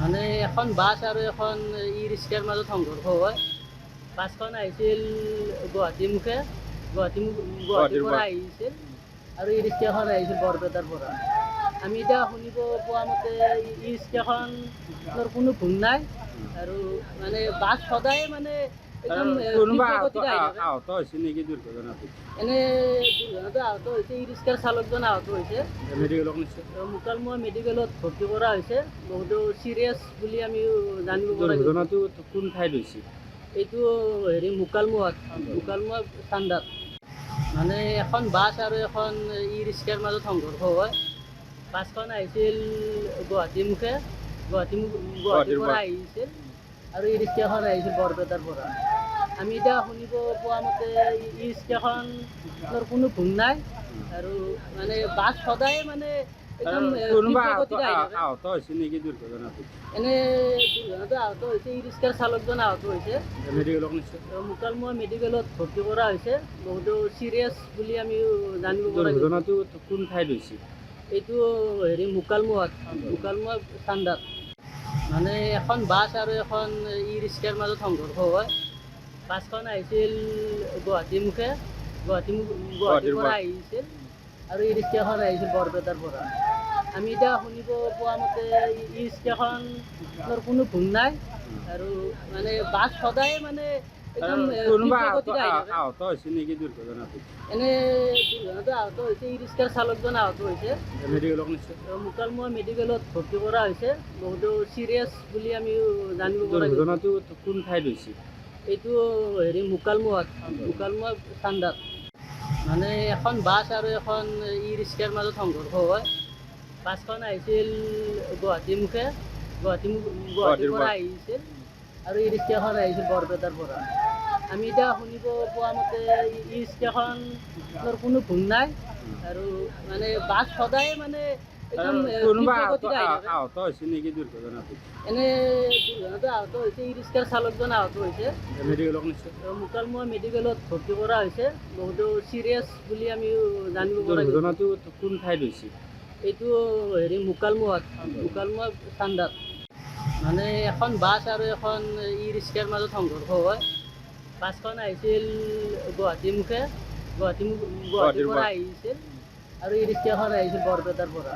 মানে এখন বাছ আৰু এখন ই ৰিক্সাৰ মাজত সংঘৰ্ষ হয়। বাছখন আহিছিল গুৱাহাটীমুখে, গুৱাহাটীৰ পৰা আহিছিল আৰু ই ৰিক্সাখন আহিছিল বৰপেটাৰ পৰা। আমি এতিয়া শুনিব পোৱা মতে ই ৰিক্সাখনৰ কোনো ভুল নাই আৰু মানে বাছ সদায় মানে একদম কোনোবা তীব্ৰ গতিত আহি থাকে। আহত হৈছে নেকি দুৰ্ঘটনাটো? এনে দুৰ্ঘটনাটো আহত হৈছে, ই ৰিক্সাৰ চালকজন আহত হৈছে। মেডিকেলক নিশ্চয় মুকালমুৱা মেডিকেলত ভৰ্তি কৰা হৈছে। বহুতো চিৰিয়াছ বুলি আমি জানিব পৰা গৈছে। দুৰ্ঘটনাটো কোন ঠাইত হৈছে? এইটো মুকালমুৱা চান্দাত। মানে এখন বাছ আৰু এখন ই ৰিক্সাৰ মাজত সংঘৰ্ষ হয়। বাছখন আহিছিল গুৱাহাটীমুখে, গুৱাহাটীৰ পৰা আহিছিল আৰু ই ৰিক্সাখন আহিছিল বৰপেটাৰ পৰা। আমি এতিয়া শুনিব পোৱা মতে ই ৰিক্সাখনৰ কোনো ভুল নাই আৰু মানে বাছ সদায় মানে একদম কোনোবা তীব্ৰ গতিত আহি থাকে। আহত হৈছে নেকি দুৰ্ঘটনাটো? এনে দুৰ্ঘটনাটো আহত হৈছে, ই ৰিক্সাৰ চালকজন আহত হৈছে। মেডিকেলক নিশ্চয় মুকালমুৱা মেডিকেলত ভৰ্তি কৰা হৈছে। বহুতো চিৰিয়াছ বুলি আমি জানিব পৰা গৈছে। দুৰ্ঘটনাটো কোন ঠাইত হৈছে? এইটো মুকালমুৱা চান্দাত। মানে এখন বাছ আৰু এখন ই ৰিক্সাৰ মাজত সংঘৰ্ষ হয়। বাছখন আহিছিল গুৱাহাটীমুখে, গুৱাহাটীৰ পৰা আহিছিল আৰু ই ৰিক্সাখন আহিছিল বৰপেটাৰ পৰা। আমি এতিয়া শুনিব পোৱা মতে ই ৰিক্সাখনৰ কোনো ভুল নাই আৰু মানে বাছ সদায় মানে একদম কোনোবা তীব্ৰ গতিত আহি থাকে। আহত হৈছে নেকি দুৰ্ঘটনাটো? এনে দুৰ্ঘটনাটো আহত হৈছে, ই ৰিক্সাৰ চালকজন আহত হৈছে। মেডিকেলক নিশ্চয় মুকালমুৱা মেডিকেলত ভৰ্তি কৰা হৈছে। বহুতো চিৰিয়াছ বুলি আমি জানিব পৰা গৈছে। দুৰ্ঘটনাটো কোন ঠাইত হৈছে? এইটো মুকালমুৱা চান্দাত। মানে এখন বাছ আৰু এখন ই ৰিক্সাৰ মাজত সংঘৰ্ষ হয়। বাছখন আহিছিল গুৱাহাটীমুখে, গুৱাহাটীৰ পৰা আহিছিল আৰু ই ৰিক্সাখন আহিছিল বৰপেটাৰ পৰা। আমি এতিয়া শুনিব পোৱা মতে ই ৰিক্সাখনৰ কোনো ভুল নাই আৰু মানে বাছ সদায় মানে একদম কোনোবা তীব্ৰ গতিত আহি থাকে। আহত হৈছে নেকি দুৰ্ঘটনাটো? এনে দুৰ্ঘটনাটো আহত হৈছে, ই ৰিক্সাৰ চালকজন আহত হৈছে। মেডিকেলক নিশ্চয় মুকালমুৱা মেডিকেলত ভৰ্তি কৰা হৈছে। বহুতো চিৰিয়াছ বুলি আমি জানিব পৰা গৈছে। দুৰ্ঘটনাটো কোন ঠাইত হৈছে? এইটো মুকালমুৱা চান্দাত। মানে এখন বাছ আৰু এখন ই ৰিক্সাৰ মাজত সংঘৰ্ষ হয়। বাছখন আহিছিল গুৱাহাটীমুখে, গুৱাহাটীৰ পৰা আহিছিল আৰু ই ৰিক্সাখন আহিছিল বৰপেটাৰ পৰা।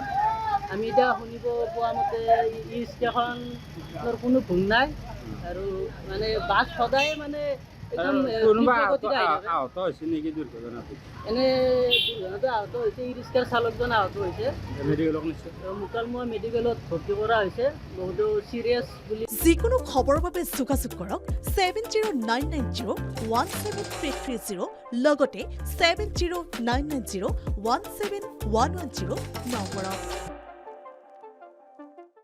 আমি এতিয়া শুনিব পোৱা মতে ই ৰিক্সাখনৰ কোনো ভুল নাই আৰু মানে বাছ সদায় মানে একদম কোনোবা তীব্ৰ গতিত আহি থাকে। আহত হৈছে নেকি দুৰ্ঘটনাটো? এনে দুৰ্ঘটনাটো আহত হৈছে, ই ৰিক্সাৰ চালকজন আহত হৈছে। মেডিকেলক নিশ্চয় মুকালমুৱা মেডিকেলত ভৰ্তি কৰা হৈছে। বহুতো চিৰিয়াছ বুলি যিকোনো খবৰৰ বাবে যোগাযোগ কৰক 7099017330 লগতে 7099017110 নম্বৰত।